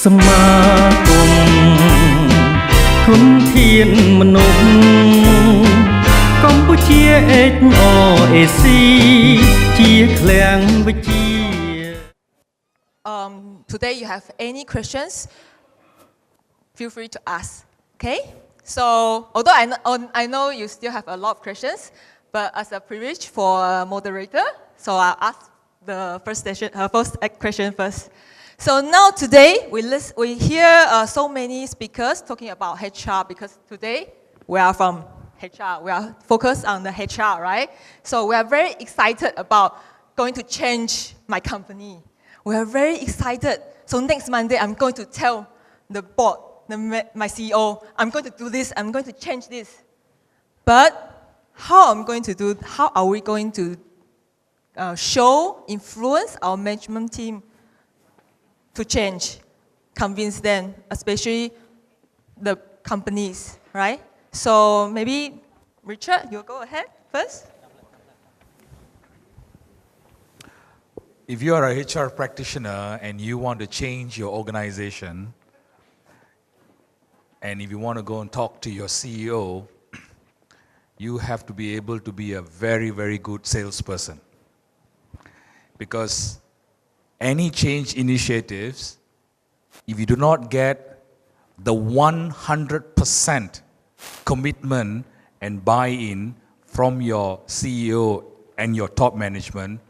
สมาคมทุนเทียนมนุษย์กัมพูชี HRAC ជាឃ្លាំងវិជា Today you have any questions, feel free to ask, okay? So, although I know you still have a lot of questions, but as a privilege for a moderator, so I'll ask the first question first. So now today, we hear so many speakers talking about HR because today we are from HR, we are focused on the HR, right? So we are very excited about going to change my company. We are very excited. So next Monday, I'm going to tell the board, my CEO, I'm going to do this, I'm going to change this. But how are we going to influence our management team to change, convince them, especially the companies, right? So maybe Richard, you go ahead first. If you are a HR practitioner and you want to change your organization, and if you want to go and talk to your CEO, you have to be able to be a very, very good salesperson. Because any change initiatives, if you do not get the 100% commitment and buy-in from your CEO and your top management,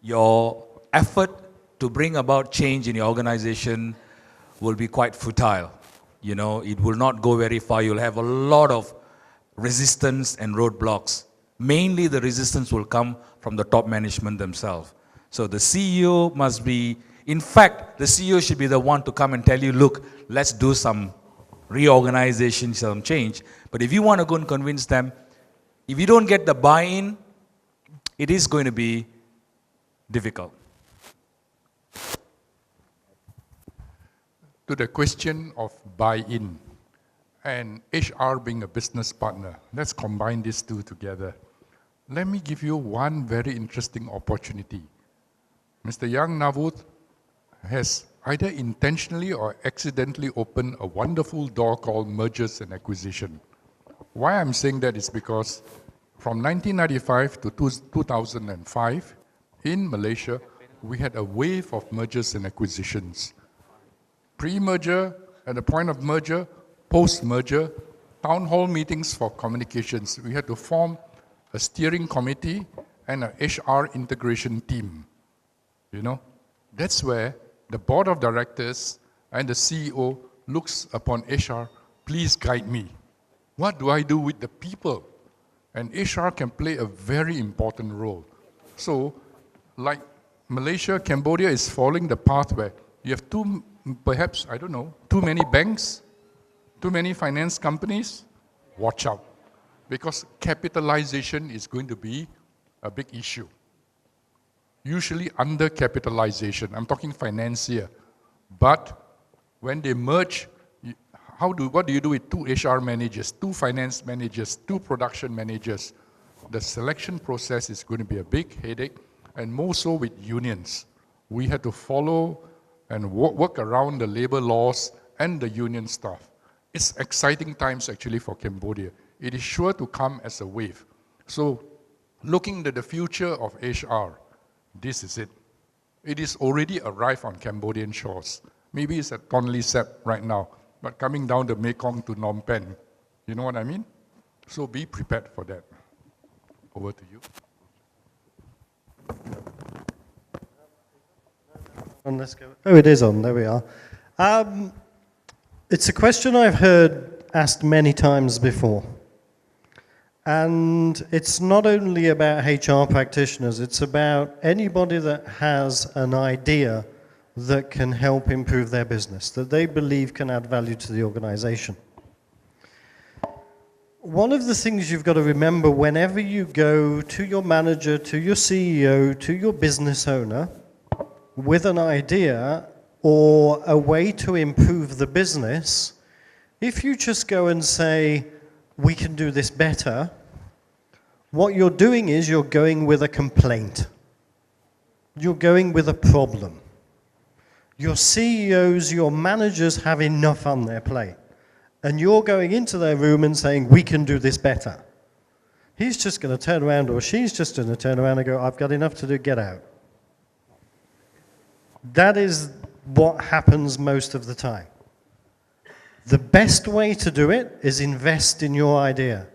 your effort to bring about change in your organization will be quite futile. You know, it will not go very far. You'll have a lot of resistance and roadblocks. Mainly the resistance will come from the top management themselves. So the CEO must be, in fact, the CEO should be the one to come and tell you, look, let's do some reorganization, some change. But if you want to go and convince them, if you don't get the buy-in, it is going to be difficult. To the question of buy-in and HR being a business partner, let's combine these two together. Let me give you one very interesting opportunity. Mr. Yang Navut has either intentionally or accidentally opened a wonderful door called mergers and acquisition. Why I'm saying that is because from 1995 to 2005, in Malaysia, we had a wave of mergers and acquisitions. Pre-merger, at the point of merger, post-merger, town hall meetings for communications. We had to form a steering committee and an HR integration team. You know, that's where the board of directors and the CEO looks upon HR, please guide me. What do I do with the people? And HR can play a very important role. So, like Malaysia, Cambodia is following the path where you have perhaps, I don't know, too many banks, too many finance companies. Watch out. Because capitalization is going to be a big issue. Usually undercapitalization. I'm talking financier. But when they merge, what do you do with 2 HR managers, 2 finance managers, 2 production managers? The selection process is going to be a big headache, and more so with unions. We had to follow and work around the labor laws and the union stuff. It's exciting times actually for Cambodia. It is sure to come as a wave. So looking at the future of HR, this is it. It is already arrived on Cambodian shores. Maybe it's at Tonle Sap right now, but coming down the Mekong to Phnom Penh. You know what I mean? So be prepared for that. Over to you. Let's go. Oh, it is on. There we are. It's a question I've heard asked many times before. And it's not only about HR practitioners, it's about anybody that has an idea that can help improve their business, that they believe can add value to the organization. One of the things you've got to remember whenever you go to your manager, to your CEO, to your business owner, with an idea or a way to improve the business, if you just go and say, we can do this better, what you're doing is you're going with a complaint. You're going with a problem. Your CEOs, your managers have enough on their plate. And you're going into their room and saying, we can do this better. He's just going to turn around, or she's just going to turn around and go, I've got enough to do, get out. That is what happens most of the time. The best way to do it is invest in your idea.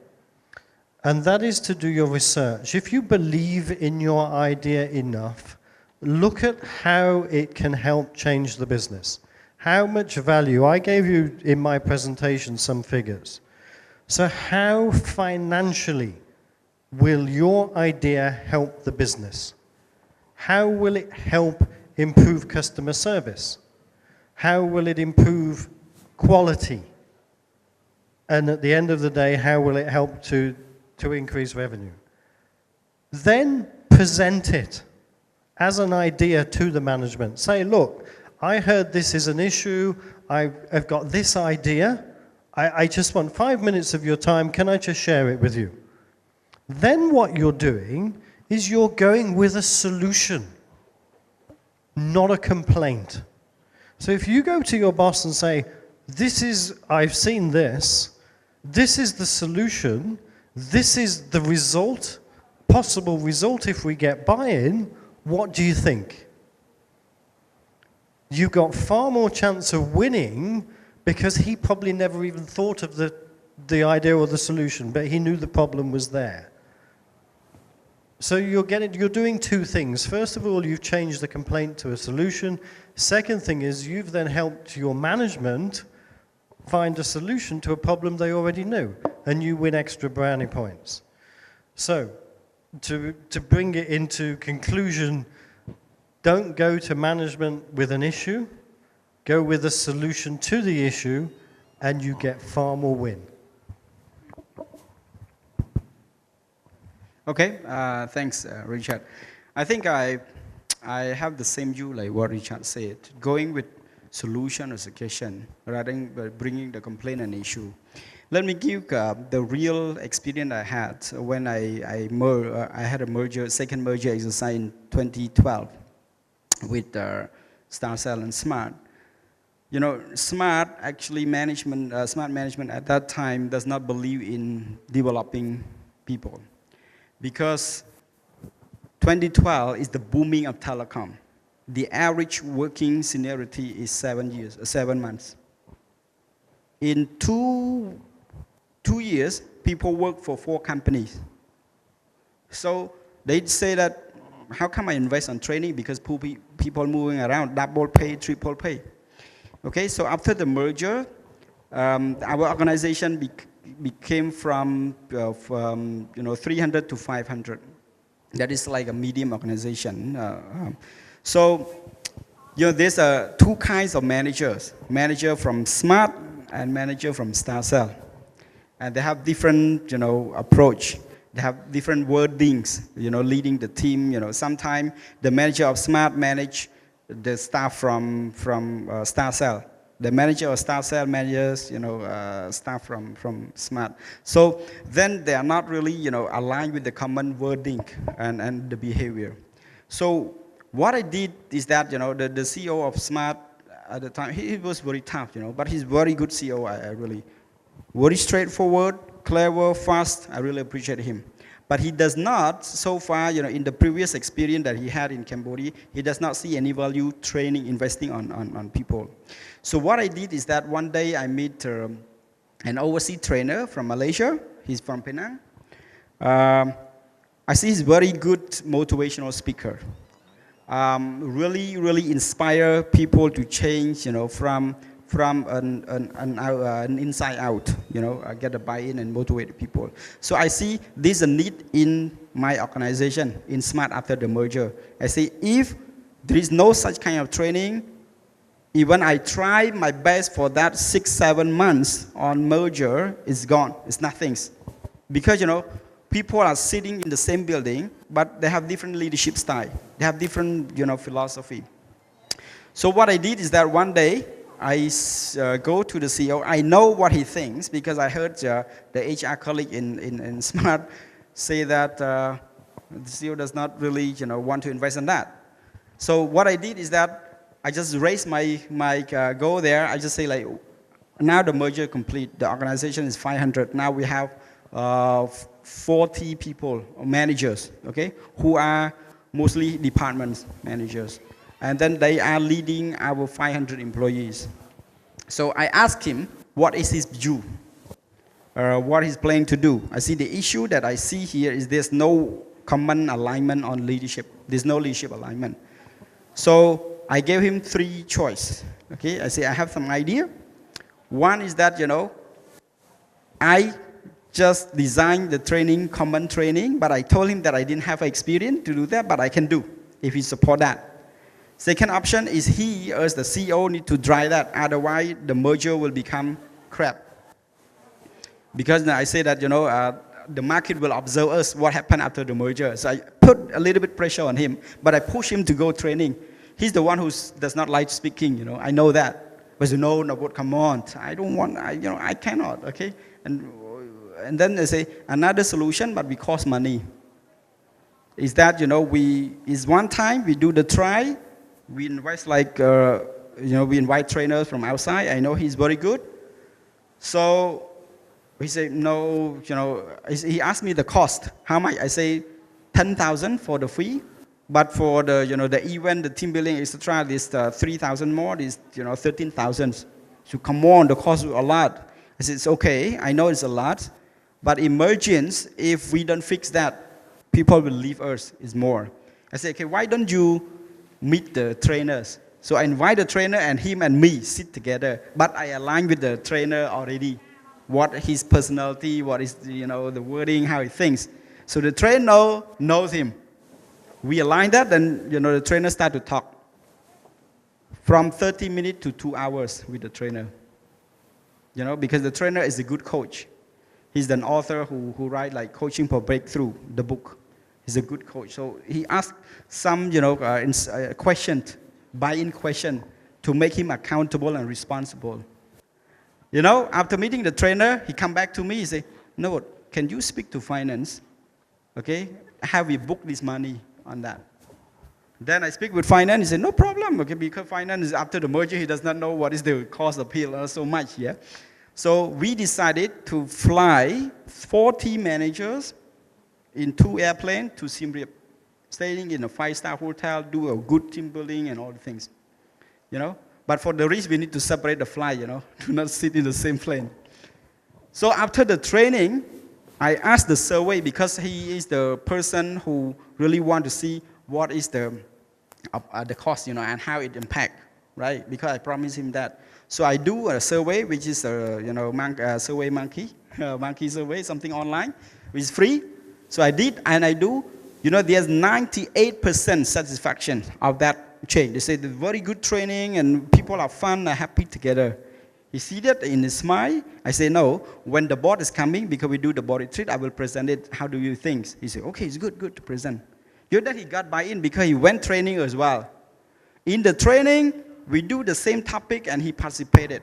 And that is to do your research. If you believe in your idea enough, look at how it can help change the business. How much value? I gave you in my presentation some figures. So how financially will your idea help the business? How will it help improve customer service? How will it improve quality? And at the end of the day, how will it help to increase revenue? Then present it as an idea to the management. Say, look, I heard this is an issue. I've got this idea. I just want 5 minutes of your time. Can I just share it with you? Then what you're doing is you're going with a solution, not a complaint. So if you go to your boss and say, I've seen this is the solution, this is the result, possible result if we get buy-in, what do you think? You've got far more chance of winning because he probably never even thought of the idea or the solution, but he knew the problem was there. So you're doing two things. First of all, you've changed the complaint to a solution. Second thing is you've then helped your management find a solution to a problem they already knew, and you win extra brownie points. So to bring it into conclusion, don't go to management with an issue, go with a solution to the issue, and you get far more win. Okay, thanks, Richard. I think I have the same view like what Richard said, going with solution or suggestion rather than bringing the complaint and issue. Let me give the real experience I had when I had a merger, second merger exercise in 2012 with StarCell and Smart. You know, Smart management at that time does not believe in developing people, because 2012 is the booming of telecom. The average working seniority is 7 months. In two years, people work for 4 companies. So they'd say that, how come I invest on training? Because people moving around, double pay, triple pay. Okay, so after the merger, our organization became from 300 to 500. That is like a medium organization. So, there's 2 kinds of managers. Manager from Smart and manager from StarCell. And they have different, approach. They have different wordings, leading the team. Sometimes the manager of Smart manage the staff from StarCell. The manager of StarCell manages, staff from Smart. So then they are not really, aligned with the common wording and the behavior. So what I did is that, the CEO of Smart at the time, he was very tough, but he's very good CEO. I really, very straightforward, clever, fast. I really appreciate him. But he does not, so far, in the previous experience that he had in Cambodia, he does not see any value training, investing on people. So what I did is that one day I meet an overseas trainer from Malaysia. He's from Penang. I see he's very good motivational speaker. Really, really inspire people to change, from an inside out, get a buy-in and motivate people. So I see there's a need in my organization, in Smart after the merger. I say, if there is no such kind of training, even I try my best for that 6-7 months on merger, it's gone, it's nothing. Because, people are sitting in the same building, but they have different leadership style. They have different, philosophy. So what I did is that one day, I go to the CEO. I know what he thinks because I heard the HR colleague in Smart say that the CEO does not really want to invest in that. So what I did is that I just raise my goal there. I just say like, now the merger complete. The organization is 500. Now we have 40 people, managers, okay, who are mostly department managers. And then they are leading our 500 employees. So I asked him, what is his view? What he's planning to do. I see the issue that I see here is there's no common alignment on leadership. There's no leadership alignment. So I gave him 3 choices. Okay, I say I have some idea. One is that, you know, I just designed the training, common training, but I told him that I didn't have experience to do that, but I can do if he support that. Second option is he, as the CEO, need to drive that. Otherwise, the merger will become crap. Because I say that, you know, the market will observe us what happened after the merger. So I put a little bit pressure on him, but I push him to go training. He's the one who does not like speaking, you know, I know that. But you know, no, but come on, I don't want, I cannot, okay? And then they say, another solution, but we cost money. Is that, you know, is one time we do the try, we invite like, we invite trainers from outside. I know he's very good. So he said, no, you know, he asked me the cost. How much? I say 10,000 for the fee. But for the, you know, the event, the team building, etc., this 3,000 more, this, you know, 13,000. So come on, the cost is a lot. I said, it's okay, I know it's a lot, but emergence, if we don't fix that, people will leave us, is more. I said, okay, why don't you meet the trainers? So I invite the trainer and him and me sit together, but I align with the trainer already. What his personality, what is, you know, the wording, how he thinks. So the trainer knows him. We align that, then, you know, the trainer start to talk. From 30 minutes to 2 hours with the trainer. You know, because the trainer is a good coach. He's an author who write like Coaching for Breakthrough, the book. He's a good coach. So he asked some, you know, question, buy-in question to make him accountable and responsible. You know, after meeting the trainer, he come back to me, he say, no, can you speak to finance? Okay, have we booked this money on that? Then I speak with finance, he said, no problem, okay, because finance is after the merger, he does not know what is the cost of pill so much, yeah. So we decided to fly 40 managers in 2 airplanes to Siem Reap, staying in a 5-star hotel, do a good team building and all the things, you know. But for the risk, we need to separate the flight, you know, do not sit in the same plane. So after the training, I asked the survey because he is the person who really want to see what is the cost, you know, and how it impact, right? Because I promised him that. So I do a survey, which is a, you know, survey monkey survey, something online, which is free. So I did, and I do. You know, there's 98% satisfaction of that change. They say the very good training and people are fun, are happy together. He see that in his smile. I say, no, when the board is coming, because we do the board retreat, I will present it. How do you think? He said, okay, it's good to present. You know that he got buy-in because he went training as well. In the training, we do the same topic and he participated.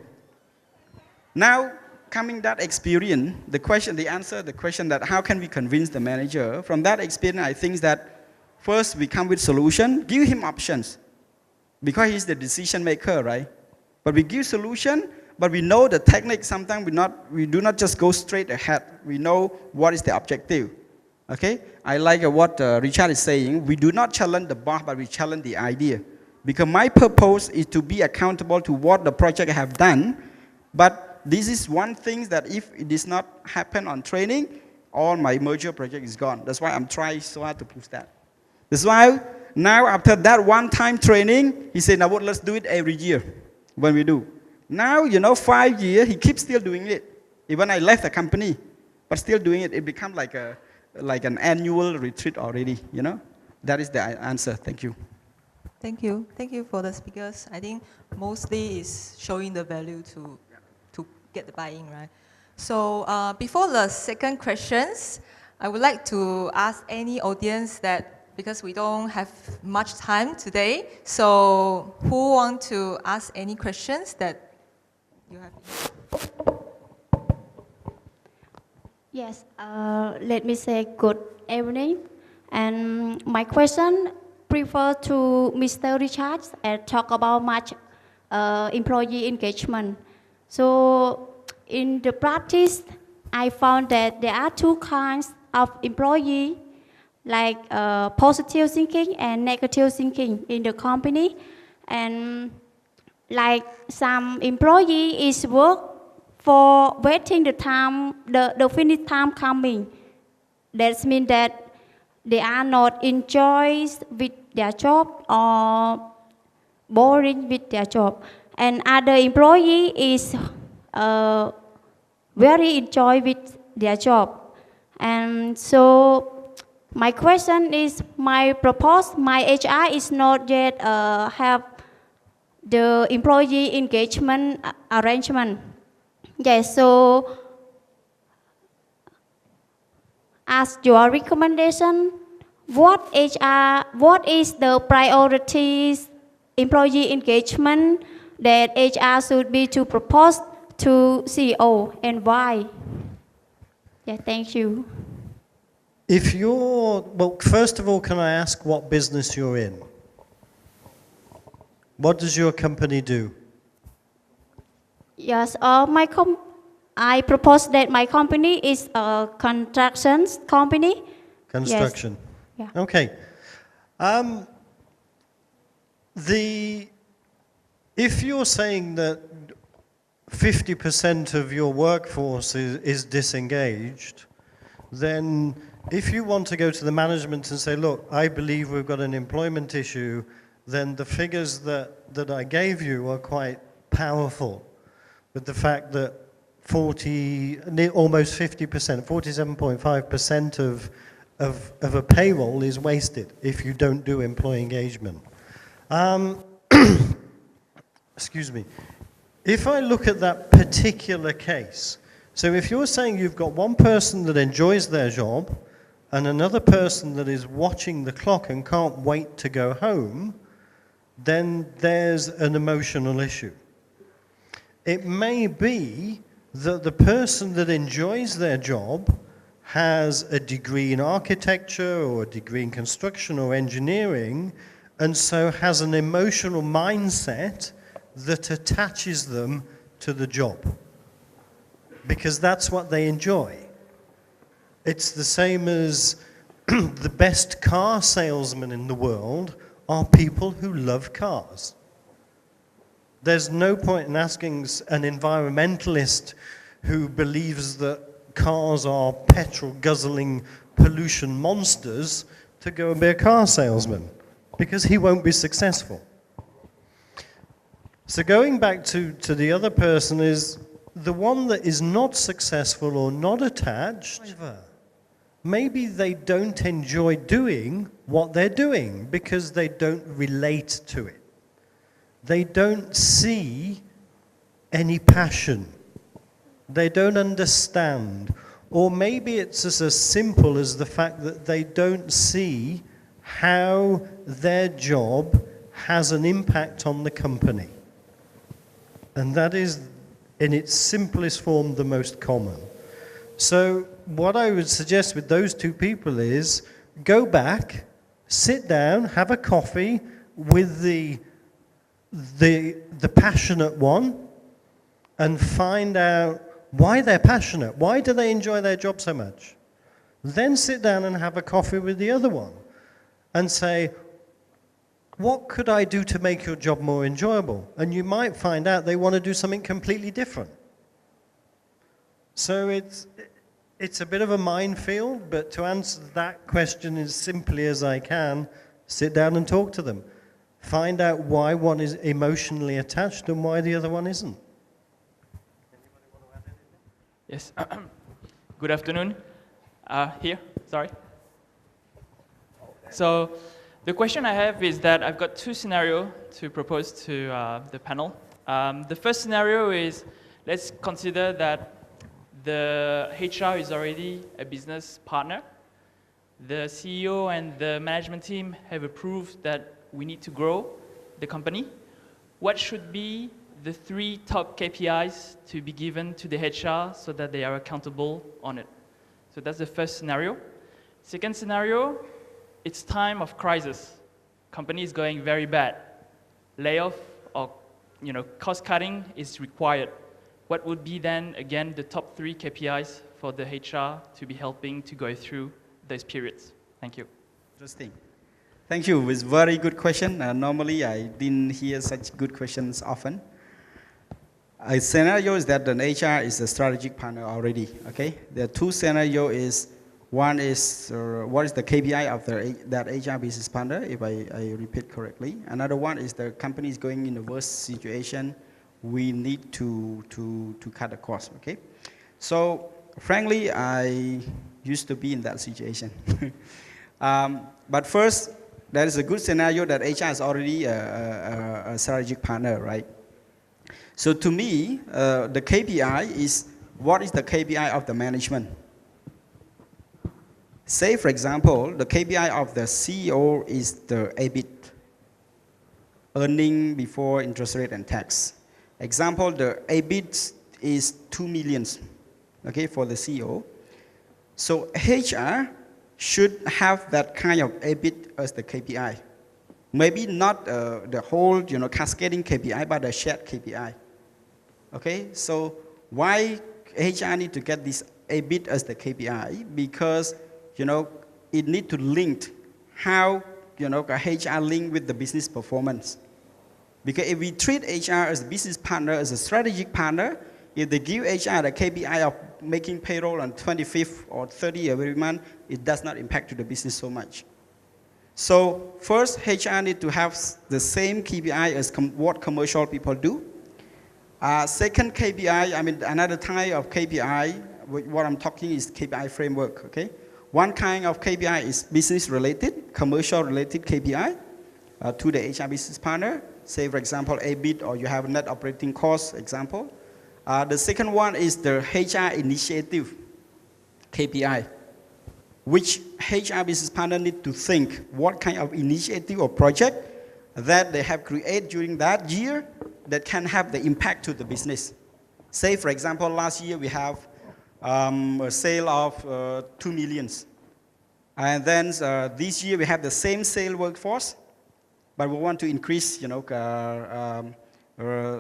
Now, coming that experience, the answer, the question that how can we convince the manager? From that experience, I think that first we come with solution, give him options. Because he's the decision maker, right? But we give solution, but we know the technique. Sometimes we do not just go straight ahead. We know what is the objective. Okay? I like what Richard is saying. We do not challenge the boss, but we challenge the idea. Because my purpose is to be accountable to what the project have done. But this is one thing that if it does not happen on training, all my merger project is gone. That's why I'm trying so hard to push that. That's why now after that one-time training, he said, now what, let's do it every year when we do. Now, you know, 5 years, he keeps still doing it. Even I left the company, but still doing it. It becomes like an annual retreat already, you know. That is the answer. Thank you. Thank you. Thank you for the speakers. I think mostly is showing the value to get the buy-in, right? So before the second questions, I would like to ask any audience that, because we don't have much time today, so who want to ask any questions that you have? Yes, let me say good evening. And my question prefer to Mr. Richard and talk about much employee engagement. So in the practice, I found that there are two kinds of employee, like positive thinking and negative thinking in the company. And like some employee is work for waiting the time, the finish time coming. That means that they are not enjoy with their job or boring with their job. And other employee is very enjoy with their job. And so my question is, my HR is not yet have the employee engagement arrangement. Yes, so as your recommendation, what is the priorities employee engagement that HR should be to propose to CEO and why? Yeah, thank you. If you're, well, first of all, can I ask what business you're in? What does your company do? Yes, I propose that my company is a construction company. Construction. Yes. Yeah. Okay. If you're saying that 50% of your workforce is disengaged, then if you want to go to the management and say, look, I believe we've got an employment issue, then the figures that I gave you are quite powerful. With the fact that almost 50%, 47.5% of a payroll is wasted if you don't do employee engagement. Excuse me. If I look at that particular case, so if you're saying you've got one person that enjoys their job and another person that is watching the clock and can't wait to go home, then there's an emotional issue. It may be that the person that enjoys their job has a degree in architecture or a degree in construction or engineering, and so has an emotional mindset that attaches them to the job, because that's what they enjoy. It's the same as the best car salesmen in the world are people who love cars. There's no point in asking an environmentalist who believes that cars are petrol-guzzling pollution monsters to go and be a car salesman, because he won't be successful. So going back to the other person is the one that is not successful or not attached. Maybe they don't enjoy doing what they're doing because they don't relate to it. They don't see any passion. They don't understand. Or maybe it's as simple as the fact that they don't see how their job has an impact on the company. And that is, in its simplest form, the most common. So what I would suggest with those two people is go back, sit down, have a coffee with the passionate one and find out why they're passionate. Why do they enjoy their job so much? Then sit down and have a coffee with the other one and say, what could I do to make your job more enjoyable? And you might find out they want to do something completely different. So it's a bit of a minefield, but to answer that question as simply as I can, sit down and talk to them. Find out why one is emotionally attached and why the other one isn't. Yes. Good afternoon. Here, sorry. So the question I have is that I've got two scenarios to propose to the panel. The first scenario is, let's consider that the HR is already a business partner. The CEO and the management team have approved that we need to grow the company. What should be the 3 top KPIs to be given to the HR so that they are accountable on it? So that's the first scenario. Second scenario, it's time of crisis. company is going very bad, layoff or cost cutting is required. What would be then again the top 3 KPIs for the HR to be helping to go through those periods? Thank you. Interesting. Thank you. It's a very good question. Normally, I didn't hear such good questions often. A scenario is that an HR is a strategic partner already. Okay. There are 2 scenarios. One is what is the KPI of that HR business partner, if I repeat correctly. Another one is the company is going in a worse situation. We need to cut the cost. Okay. So frankly, I used to be in that situation. But first, there is a good scenario that HR is already a strategic partner, right? So to me, the KPI is, what is the KPI of the management? Say, for example, the KPI of the CEO is the EBIT, earning before interest rate and tax. Example, the EBIT is 2 million, okay, for the CEO. So HR should have that kind of EBIT as the KPI. Maybe not the whole, cascading KPI, but a shared KPI. Okay, so why HR need to get this EBIT as the KPI? Because, it need to link how, HR link with the business performance. Because if we treat HR as a business partner, as a strategic partner, if they give HR the KPI of making payroll on 25th or 30th every month, it does not impact to the business so much. So first, HR need to have the same KPI as what commercial people do. Second KPI, another type of KPI, what I'm talking is KPI framework, okay? One kind of KPI is business related, commercial related KPI to the HR business partner. Say, for example, EBIT, or you have net operating cost example. The second one is the HR initiative KPI, which HR business partner need to think what kind of initiative or project that they have created during that year that can have the impact to the business. Say, for example, last year we have a sale of 2 million. And then this year we have the same sale workforce, but we want to increase,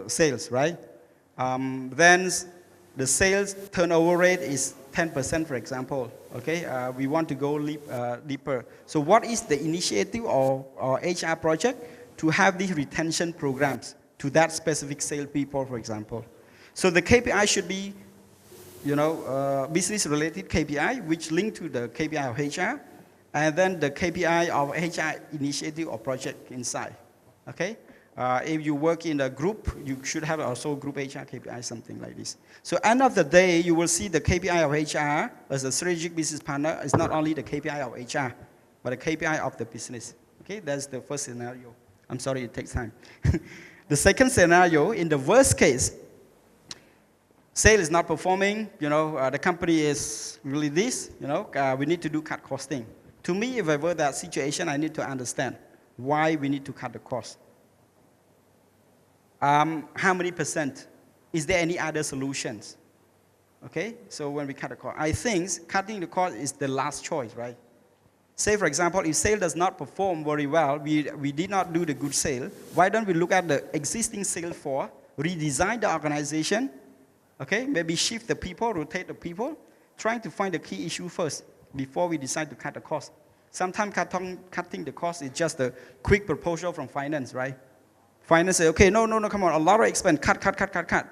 sales, right? Then the sales turnover rate is 10%, for example. Okay, we want to go deeper. So what is the initiative or HR project to have these retention programs to that specific salespeople, for example? So the KPI should be, business-related KPI, which link to the KPI of HR, and then the KPI of HR initiative or project inside. Okay. If you work in a group, you should have also group HR KPI, something like this. So end of the day, you will see the KPI of HR as a strategic business partner is not only the KPI of HR, but the KPI of the business. Okay, that's the first scenario. I'm sorry, it takes time. The second scenario, in the worst case, sale is not performing, the company is really this, we need to do cut costing. To me, if I were that situation, I need to understand why we need to cut the cost. How many percent? Is there any other solutions? Okay, so when we cut the cost, I think cutting the cost is the last choice, right? Say, for example, if sale does not perform very well, we did not do the good sale, why don't we look at the existing sales force, redesign the organization, okay, maybe shift the people, rotate the people, trying to find the key issue first before we decide to cut the cost. Sometimes cutting the cost is just a quick proposal from finance, right? Finance say, okay, no, come on, a lot of expense, cut.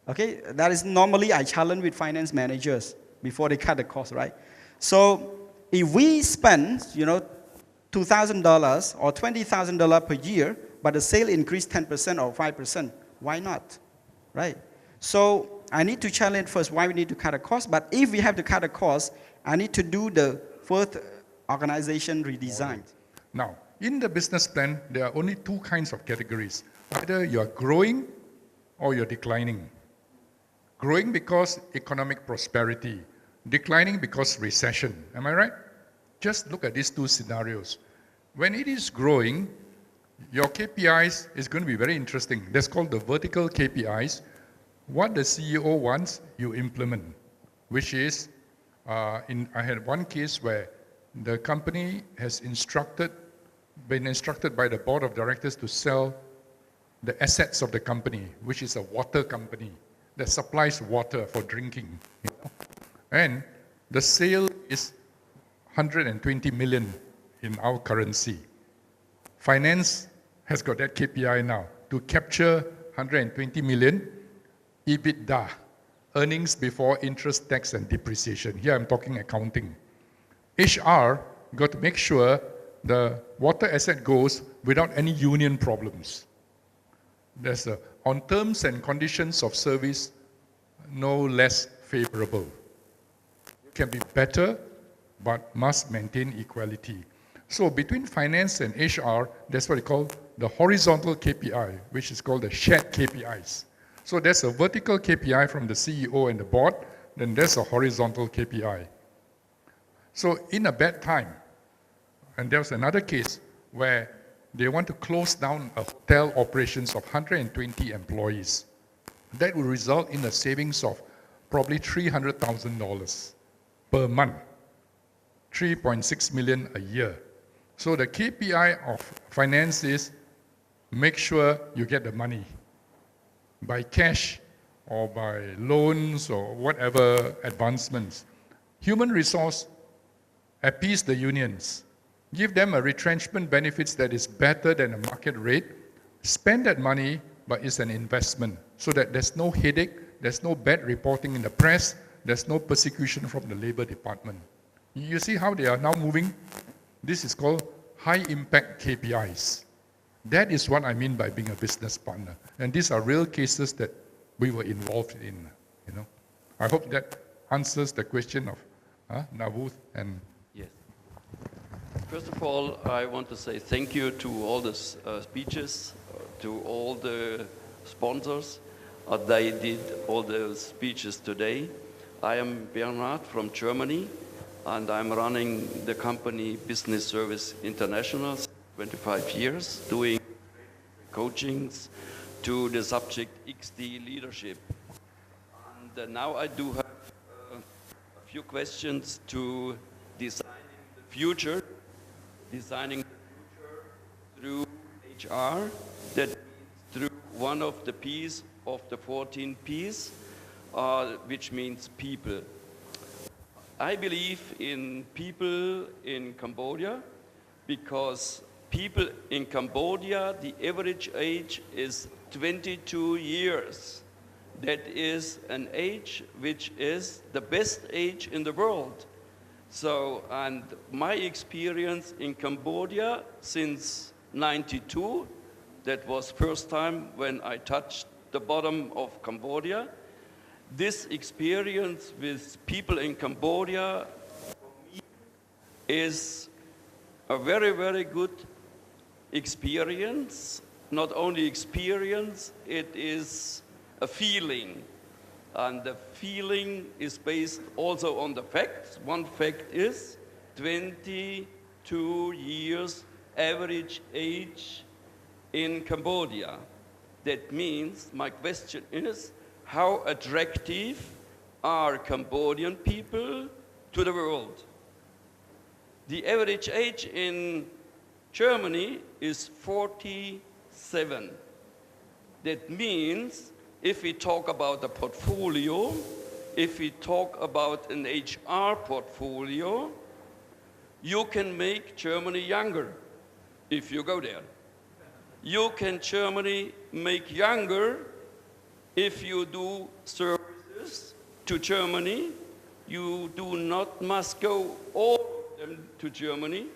Okay, that is normally I challenge with finance managers before they cut the cost, right? So if we spend, $2,000 or $20,000 per year, but the sale increase 10% or 5%, why not, right? So I need to challenge first why we need to cut the cost, but if we have to cut the cost, I need to do the first organization redesign. Now, in the business plan, there are only 2 kinds of categories. Either you're growing or you're declining. Growing because economic prosperity, declining because recession. Am I right? Just look at these 2 scenarios. When it is growing, your KPIs is going to be very interesting. That's called the vertical KPIs. What the CEO wants, you implement, which is, I had one case where the company has instructed been instructed by the board of directors to sell the assets of the company, which is a water company that supplies water for drinking. You know? And the sale is 120 million in our currency. Finance has got that KPI now to capture 120 million EBITDA, earnings before interest, tax, and depreciation. Here I'm talking accounting. HR got to make sure the water asset goes without any union problems. There's on terms and conditions of service, no less favorable. It can be better, but must maintain equality. So between finance and HR, that's what we call the horizontal KPI, which is called the shared KPIs. So there's a vertical KPI from the CEO and the board, then there's a horizontal KPI. So in a bad time, and there was another case where they want to close down a hotel operations of 120 employees. That would result in a savings of probably $300,000 per month, 3.6 million a year. So the KPI of finance is make sure you get the money by cash or by loans or whatever advancements. Human resource, appease the unions. Give them a retrenchment benefits that is better than a market rate. Spend that money, but it's an investment so that there's no headache, there's no bad reporting in the press, there's no persecution from the labor department. You see how they are now moving? This is called high impact KPIs. That is what I mean by being a business partner. And these are real cases that we were involved in. You know, I hope that answers the question of Navooth and. Yes. First of all, I want to say thank you to all the speeches, to all the sponsors. They did all the speeches today. I am Bernhard from Germany, and I'm running the company Business Service International, 25 years, doing coachings to the subject XD leadership. And now I do have a few questions to designing the future through HR, that means through one of the P's of the 14 P's, which means people. I believe in people in Cambodia because people in Cambodia, the average age is 22 years. That is an age which is the best age in the world. So, and my experience in Cambodia since '92, that was first time when I touched the bottom of Cambodia. This experience with people in Cambodia for me is a very, very good experience. Not only experience, it is a feeling. And the feeling is based also on the facts. One fact is 22 years average age in Cambodia. That means, my question is, how attractive are Cambodian people to the world? The average age in Germany is 47. That means if we talk about a portfolio, if we talk about an HR portfolio, you can make Germany younger if you go there. You can Germany make younger if you do services to Germany. You do not must go all of them to Germany.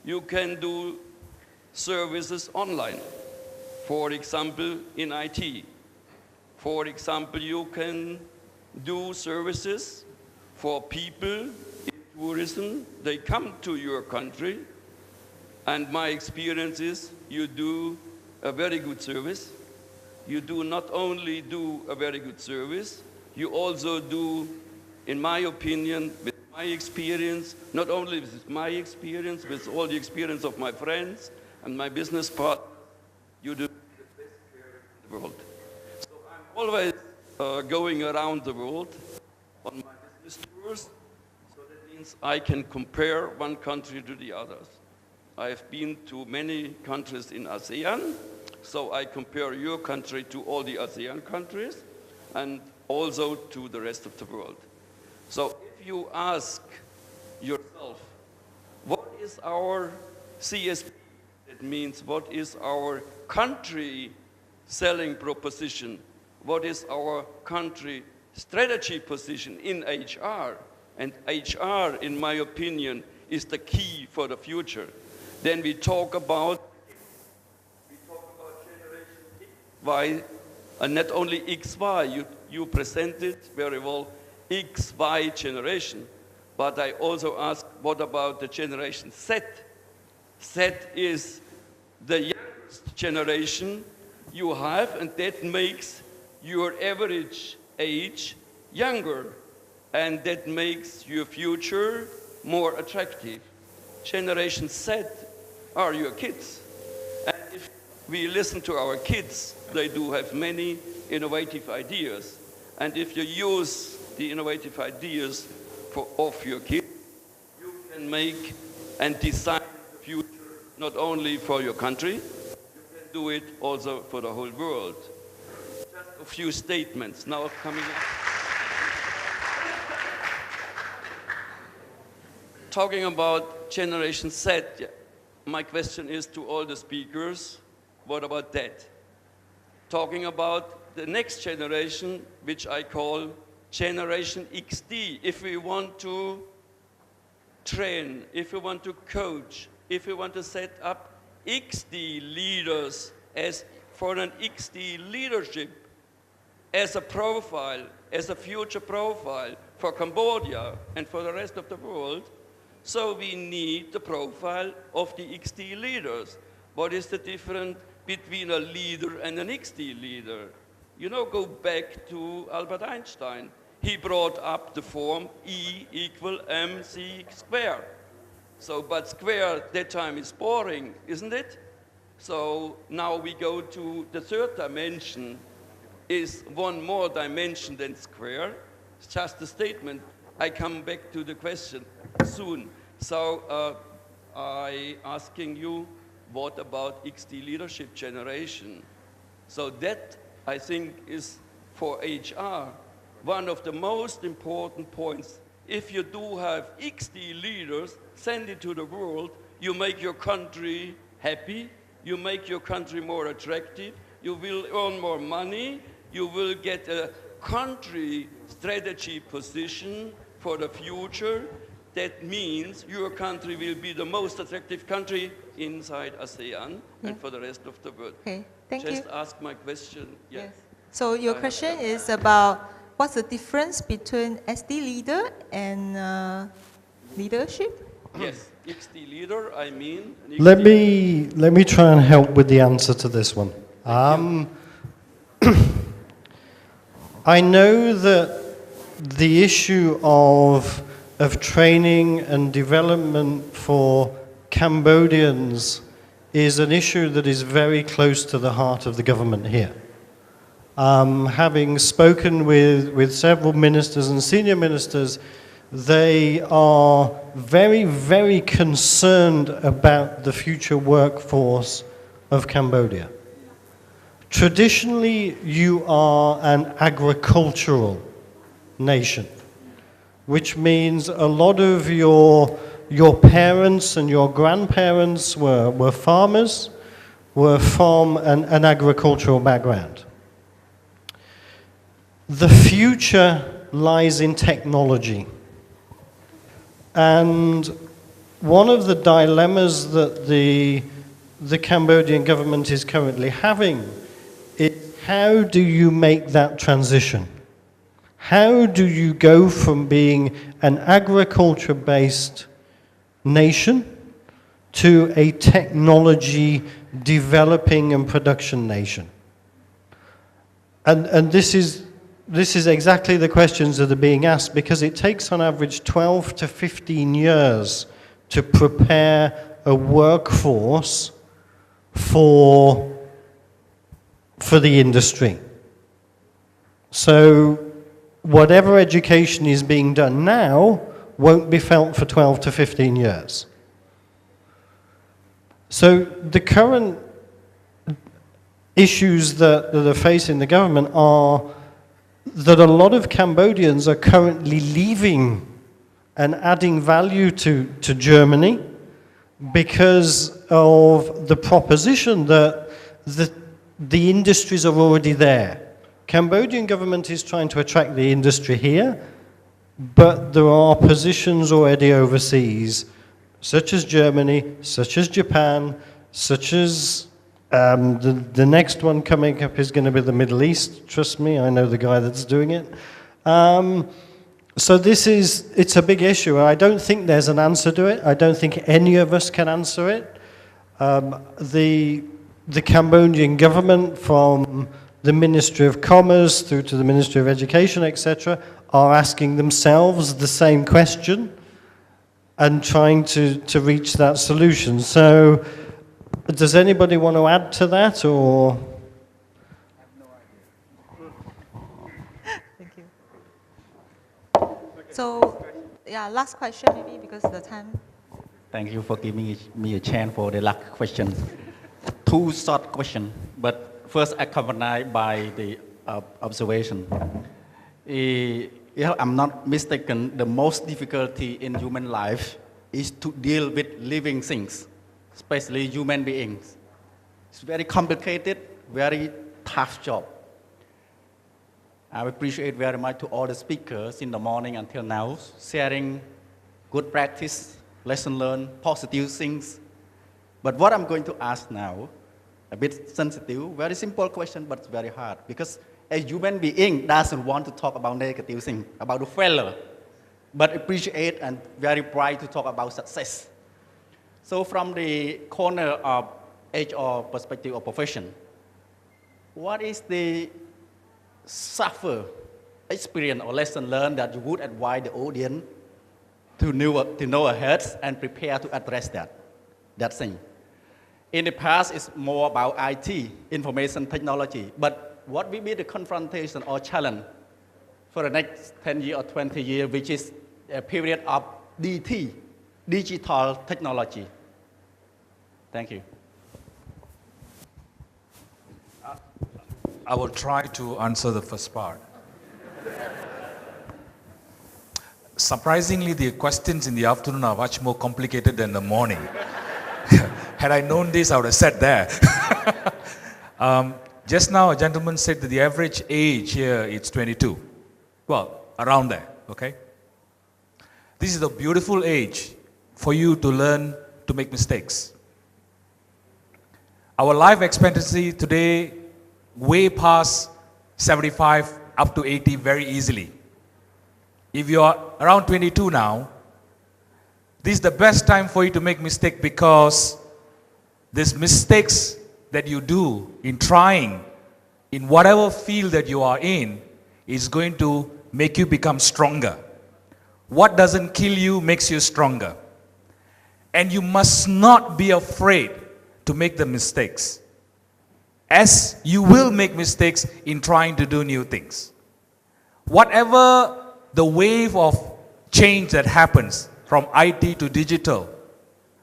You can do services online. For example, in IT. For example, you can do services for people in tourism. They come to your country, and my experience is you do a very good service. You do not only do a very good service, you also do, in my opinion, with my experience, not only with my experience, with all the experience of my friends and my business partners, you do the best care in the world. So I'm always going around the world on my business tours, so that means I can compare one country to the others. I've been to many countries in ASEAN, so I compare your country to all the ASEAN countries and also to the rest of the world. So if you ask yourself, what is our CSP? That means what is our country selling proposition? What is our country strategy position in HR? And HR, in my opinion, is the key for the future. Then we talk about generation Y, and not only XY. You presented very well XY generation, but I also ask, what about the generation Z? Z is the youngest generation you have, and that makes your average age younger, and that makes your future more attractive. Generation Z are your kids. And if we listen to our kids, they do have many innovative ideas. And if you use the innovative ideas of your kids, you can make and design the future not only for your country, you can do it also for the whole world. Just a few statements now coming up. Talking about Generation Z, my question is to all the speakers, what about that? Talking about the next generation, which I call Generation XD. If we want to train, if we want to coach, if we want to set up XD leaders as for an XD leadership, as a profile, as a future profile for Cambodia and for the rest of the world, so we need the profile of the XD leaders. What is the difference between a leader and an XD leader? You know, go back to Albert Einstein. He brought up the form E equal mc squared. So, but square that time is boring, isn't it? So now we go to the third dimension, is one more dimension than square. It's just a statement. I come back to the question soon. So I asking you, what about XD leadership generation? So that, I think, is for HR one of the most important points. If you do have XD leaders, send it to the world, you make your country happy, you make your country more attractive, you will earn more money, you will get a country strategy position for the future. That means your country will be the most attractive country inside ASEAN and for the rest of the world. Okay, thank you. Just ask my question. Yeah. Yes. So your question is about what's the difference between SD leader and leadership? Yes, XD leader, I mean. Let me try and help with the answer to this one. I know that the issue of training and development for Cambodians is an issue that is very close to the heart of the government here. Having spoken with several ministers and senior ministers, they are very, very concerned about the future workforce of Cambodia. Traditionally, you are an agricultural nation, which means a lot of your parents and your grandparents were farmers, were from an agricultural background. The future lies in technology. And one of the dilemmas that the Cambodian government is currently having is, how do you make that transition? How do you go from being an agriculture-based nation to a technology developing and production nation? And this is exactly the questions that are being asked, because it takes on average 12 to 15 years to prepare a workforce for the industry. So whatever education is being done now won't be felt for 12 to 15 years. So the current issues that are facing the government are that a lot of Cambodians are currently leaving and adding value to Germany because of the proposition that the industries are already there. Cambodian government is trying to attract the industry here, but there are positions already overseas, such as Germany, such as Japan, such as the next one coming up is going to be the Middle East. Trust me, I know the guy that's doing it. So it's a big issue. I don't think there's an answer to it. I don't think any of us can answer it. The Cambodian government, from the Ministry of Commerce through to the Ministry of Education, etc., are asking themselves the same question and trying to reach that solution. So, does anybody want to add to that, or? Thank you. So, yeah, last question maybe because of the time. Thank you for giving me a chance for the last question. Two short questions, but first accompanied by the observation. If I'm not mistaken, the most difficulty in human life is to deal with living things, especially human beings. It's very complicated, very tough job. I appreciate very much to all the speakers in the morning until now, sharing good practice, lesson learned, positive things. But what I'm going to ask now, a bit sensitive, very simple question, but it's very hard, because a human being doesn't want to talk about negative things, about the failure, but appreciate and very bright to talk about success. So from the corner of HR perspective or profession, what is the suffer experience or lesson learned that you would advise the audience to know ahead and prepare to address that thing? In the past, it's more about IT, information technology, but what will be the confrontation or challenge for the next 10 years or 20 years, which is a period of DT, digital technology? Thank you. I will try to answer the first part. Surprisingly, the questions in the afternoon are much more complicated than the morning. Had I known this, I would have sat there. Just now, a gentleman said that the average age here is 22. Well, around there, okay? This is a beautiful age for you to learn to make mistakes. Our life expectancy today way past 75 up to 80 very easily. If you are around 22 now, this is the best time for you to make mistakes, because these mistakes that you do in trying in whatever field that you are in is going to make you become stronger. What doesn't kill you makes you stronger. And you must not be afraid to make the mistakes, as you will make mistakes in trying to do new things. Whatever the wave of change that happens from IT to digital,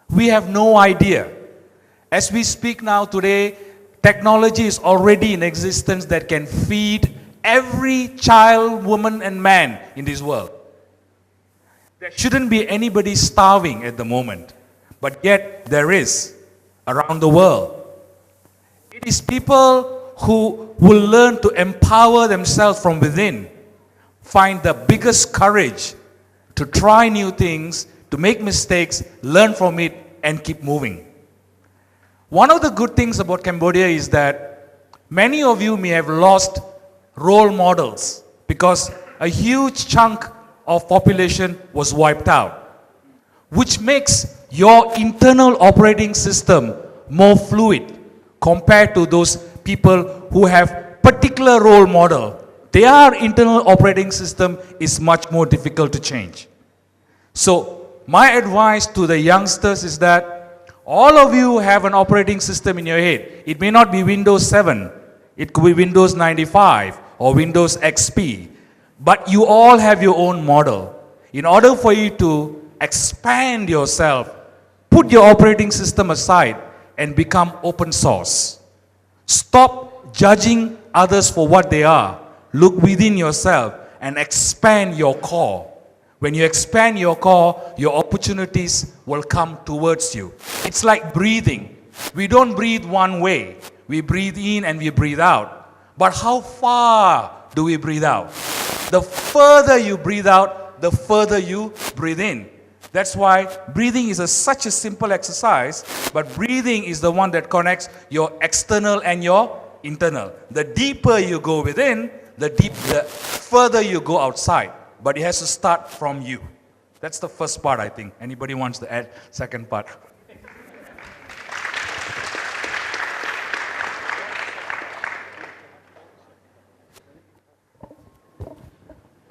we have no idea. As we speak now today, technology is already in existence that can feed every child, woman, and man in this world. There shouldn't be anybody starving at the moment, but yet there is around the world. It is people who will learn to empower themselves from within, find the biggest courage to try new things, to make mistakes, learn from it, and keep moving. One of the good things about Cambodia is that many of you may have lost role models because a huge chunk of population was wiped out, which makes your internal operating system more fluid compared to those people who have particular role model. Their internal operating system is much more difficult to change. So my advice to the youngsters is that all of you have an operating system in your head. It may not be Windows 7. It could be Windows 95 or Windows XP. But you all have your own model. In order for you to expand yourself, put your operating system aside and become open source. Stop judging others for what they are. Look within yourself and expand your core. When you expand your core, your opportunities will come towards you. It's like breathing. We don't breathe one way. We breathe in and we breathe out. But how far do we breathe out? The further you breathe out, the further you breathe in. That's why breathing is such a simple exercise, but breathing is the one that connects your external and your internal. The deeper you go within, the further you go outside. But it has to start from you. That's the first part, I think. Anybody wants to add second part?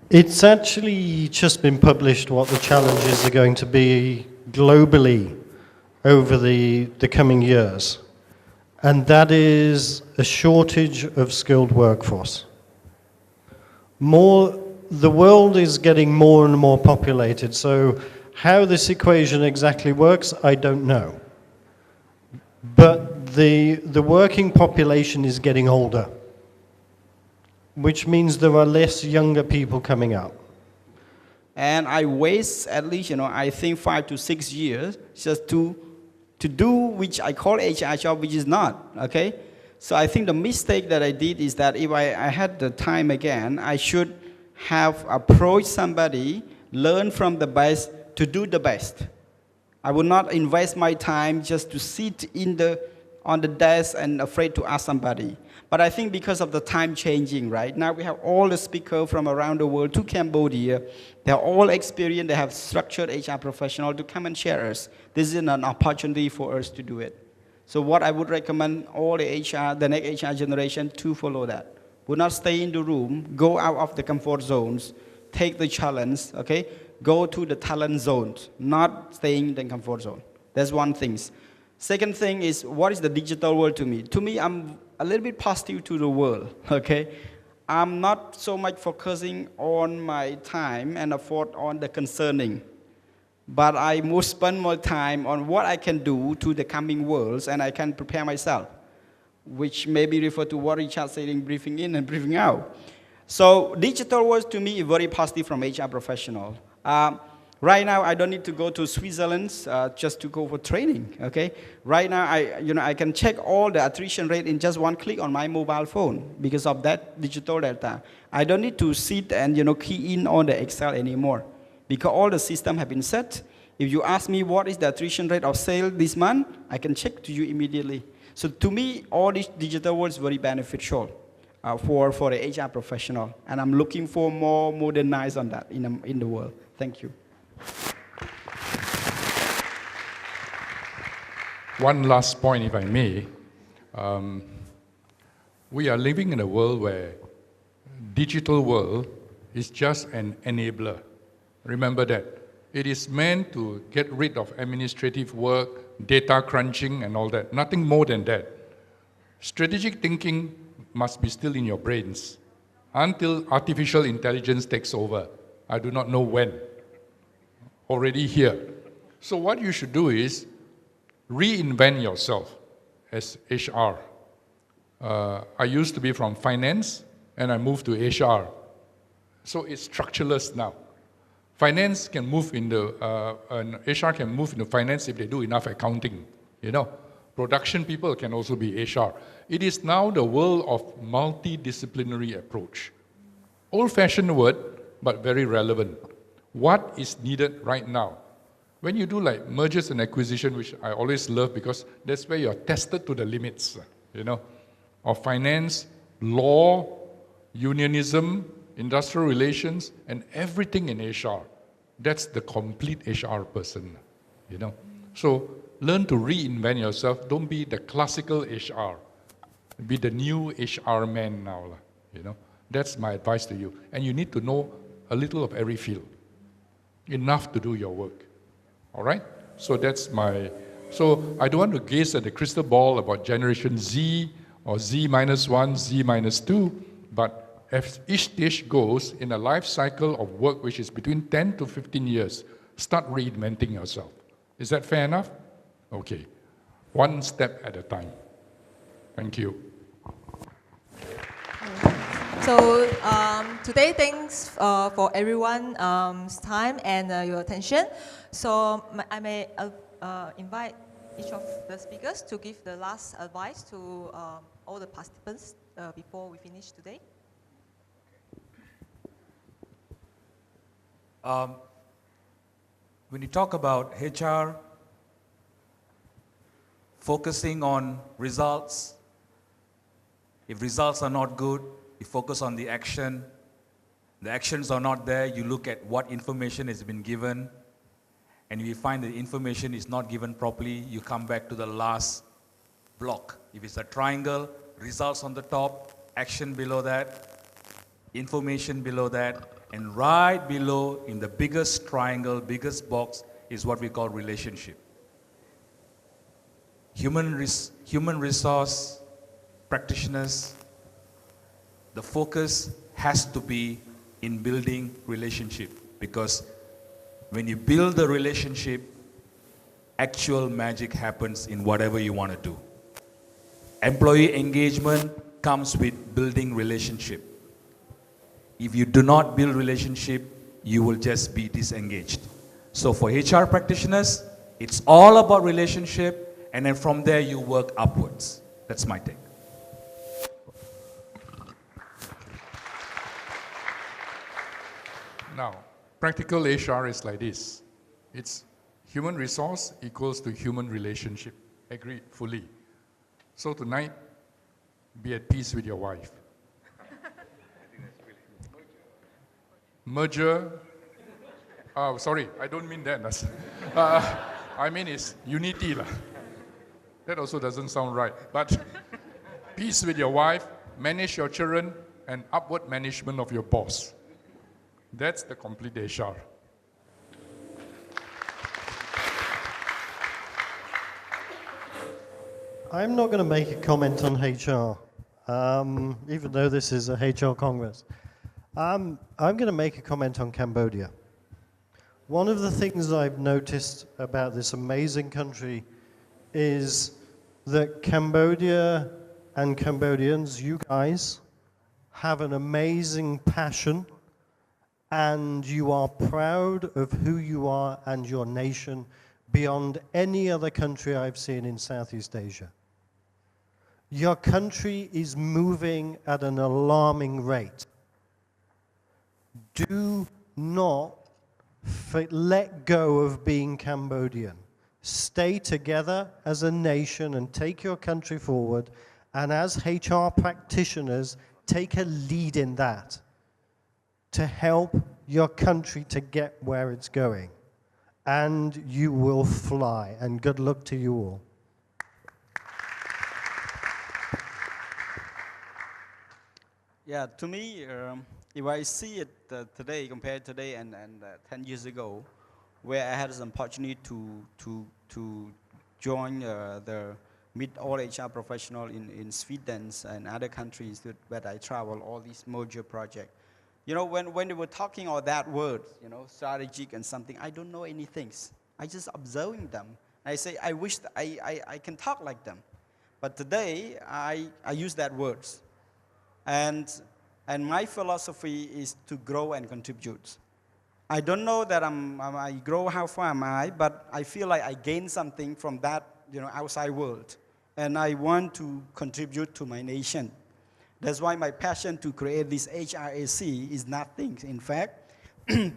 It's actually just been published what the challenges are going to be globally over the coming years. And that is a shortage of skilled workforce. The world is getting more and more populated, so how this equation exactly works, I don't know. But the working population is getting older, which means there are less younger people coming up. And I waste at least, I think 5 to 6 years just to do which I call HR job, which is not, okay? So I think the mistake that I did is that if I had the time again, I should have approached somebody, learn from the best to do the best. I would not invest my time just to sit on the desk and afraid to ask somebody. But I think because of the time changing, right? Now we have all the speakers from around the world to Cambodia. They're all experienced. They have structured HR professionals to come and share us. This is an opportunity for us to do it. So what I would recommend all the next HR generation to follow that. Would not stay in the room, go out of the comfort zones, take the challenge, okay? Go to the talent zones, not staying in the comfort zone. That's one thing. Second thing is, what is the digital world to me? To me, I'm a little bit positive to the world, okay? I'm not so much focusing on my time and effort on the concerning, but I must spend more time on what I can do to the coming worlds, and I can prepare myself, which may be referred to what Richard said in briefing in and briefing out. So digital world to me is very positive from HR professional. Right now, I don't need to go to Switzerland just to go for training, okay? Right now, I can check all the attrition rate in just one click on my mobile phone because of that digital data. I don't need to sit and, key in on the Excel anymore because all the systems have been set. If you ask me what is the attrition rate of sale this month, I can check to you immediately. So to me, all this digital world is very beneficial for the HR professional. And I'm looking for more modernized on that in the world. Thank you. One last point, if I may. We are living in a world where digital world is just an enabler. Remember that. It is meant to get rid of administrative work, data crunching, and all that. Nothing more than that. Strategic thinking must be still in your brains until artificial intelligence takes over. I do not know when. Already here. So what you should do is reinvent yourself as HR. I used to be from finance, and I moved to HR. So it's structureless now. Finance can move into, and HR can move into finance if they do enough accounting, Production people can also be HR. It is now the world of multidisciplinary approach. Old-fashioned word, but very relevant. What is needed right now? When you do like mergers and acquisition, which I always love because that's where you're tested to the limits, of finance, law, unionism, industrial relations, and everything in HR. That's the complete HR person, So learn to reinvent yourself. Don't be the classical HR. Be the new HR man now, That's my advice to you. And you need to know a little of every field. Enough to do your work. All right? So so I don't want to gaze at the crystal ball about Generation Z or Z-1, Z-2, but as each stage goes in a life cycle of work which is between 10 to 15 years, start reinventing yourself. Is that fair enough? Okay. one step at a time. Thank you. So today, thanks for everyone's time and your attention. So I may invite each of the speakers to give the last advice to all the participants before we finish today. When you talk about HR, focusing on results, if results are not good, you focus on the action. The actions are not there, you look at what information has been given, and if you find the information is not given properly, you come back to the last block. If it's a triangle, results on the top, action below that, information below that, and right below in the biggest triangle, biggest box is what we call relationship. Human resource practitioners, the focus has to be in building relationship, because when you build the relationship, actual magic happens in whatever you want to do. Employee engagement comes with building relationship. If you do not build relationship, you will just be disengaged. So for HR practitioners, it's all about relationship, and then from there you work upwards. That's my take. Now, practical HR is like this. It's human resource equals to human relationship. Agreed fully. So tonight, be at peace with your wife. Merger, oh, sorry, I don't mean that. I mean it's unity. That also doesn't sound right. But peace with your wife, manage your children, and upward management of your boss. That's the complete HR. I'm not going to make a comment on HR, even though this is a HR Congress. I'm going to make a comment on Cambodia. One of the things I've noticed about this amazing country is that Cambodia and Cambodians, you guys, have an amazing passion, and you are proud of who you are and your nation beyond any other country I've seen in Southeast Asia. Your country is moving at an alarming rate. Do not let go of being Cambodian. Stay together as a nation and take your country forward, and as HR practitioners, take a lead in that to help your country to get where it's going. And you will fly, and good luck to you all. Yeah, to me, if I see it today, compared today and 10 years ago, where I had an opportunity to join the meet all HR professional in Sweden and other countries where I travel, all these merger projects. You know, when they were talking all that word, you know, strategic and something, I don't know anything. I just observing them. I say, I wish that I can talk like them. But today, I use that words. And my philosophy is to grow and contribute. I don't know that I grow, how far am I, but I feel like I gain something from that, you know, outside world. And I want to contribute to my nation. That's why my passion to create this HRAC is nothing, in fact,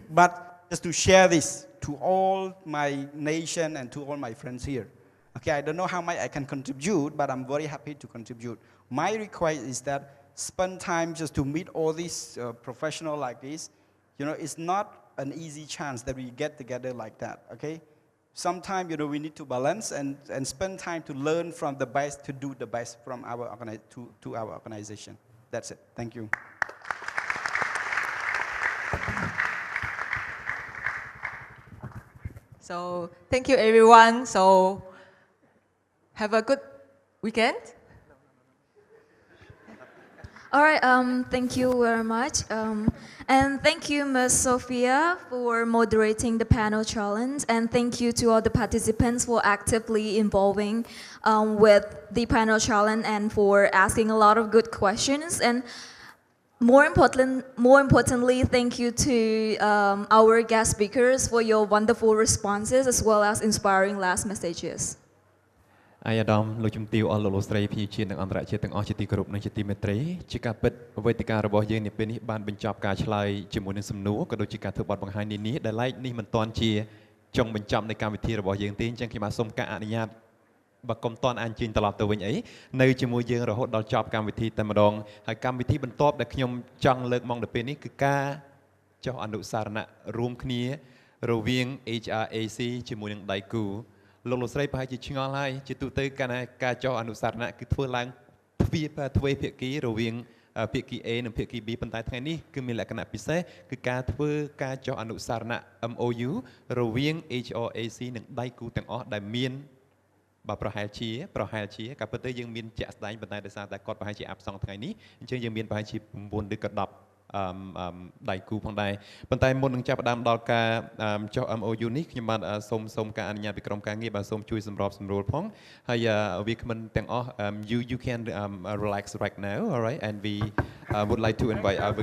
but just to share this to all my nation and to all my friends here. Okay, I don't know how much I can contribute, but I'm very happy to contribute. My request is that spend time just to meet all these professionals like this. You know, it's not an easy chance that we get together like that, okay? Sometimes, you know, we need to balance and spend time to learn from the best, to do the best from our to our organization. That's it. Thank you. So thank you, everyone. So have a good weekend. All right, thank you very much. And thank you, Ms. Sophia, for moderating the panel challenge. And thank you to all the participants for actively involving with the panel challenge and for asking a lot of good questions. And more importantly, thank you to our guest speakers for your wonderful responses as well as inspiring last messages. អាយដាមលោកជំទាវអស់លោកស្រីភីជាតិនិងអន្តរជាតិទាំងអស់ជាទីគោរពនិងជាទីមេត្រីជាការពិតវេទិការបស់យើងនាពេលនេះបានបញ្ចប់ការឆ្លើយជាមួយនឹងសំណួរក៏ដូចជាការធ្វើបទបង្ហាញនានាដែលឡែកនេះមិនទាន់ជាចុងបញ្ចប់នៃកម្មវិធីរបស់យើងទេអញ្ចឹងខ្ញុំបាទសូមការអនុញ្ញាតបើកុំតាន់អញ្ជើញត្រឡប់ទៅវិញអីនៅជាមួយយើងរហូតដល់ចប់កម្មវិធីតែម្ដងហើយកម្មវិធីបន្ទាប់ដែលខ្ញុំចង់លើកមកនៅពេលនេះគឺការចុះអនុសារណៈរួមគ្នារវាង HRAC ជាមួយនឹងដៃគូលោកលោកស្រីប្រហែលជាឆ្ងល់ហើយជាទូទៅការចុះអនុសារណៈគឺធ្វើឡើងទ្វេភាគីរវាងភាគី A និងភាគី B ប៉ុន្តែថ្ងៃនេះគឺមានលក្ខណៈពិសេសគឺការចុះអនុសារណៈ MOU រវាង HRAC និងដៃគូទាំងអស់ដែលមានបើប្រហែលជាការពិតទៅយើងមានជាក់ស្ដែងប៉ុន្តែដោយសារតែគាត់ប្រហែលជាអាប់សងថ្ងៃនេះអញ្ចឹងយើងមានប្រហែលជា9ឬក៏10ដៃគូផងដែរប៉ុន្តែមុននឹងចាប់ផ្ដើមដល់ការចុះ MOU នេះខ្ញុំបានសូមការអនុញ្ញាតពីក្រុមការងារបាទសូមជួយសម្របសម្រួលផងហើយវាគ្មិនទាំងអស់ you can relax right now all right and we would like to invite our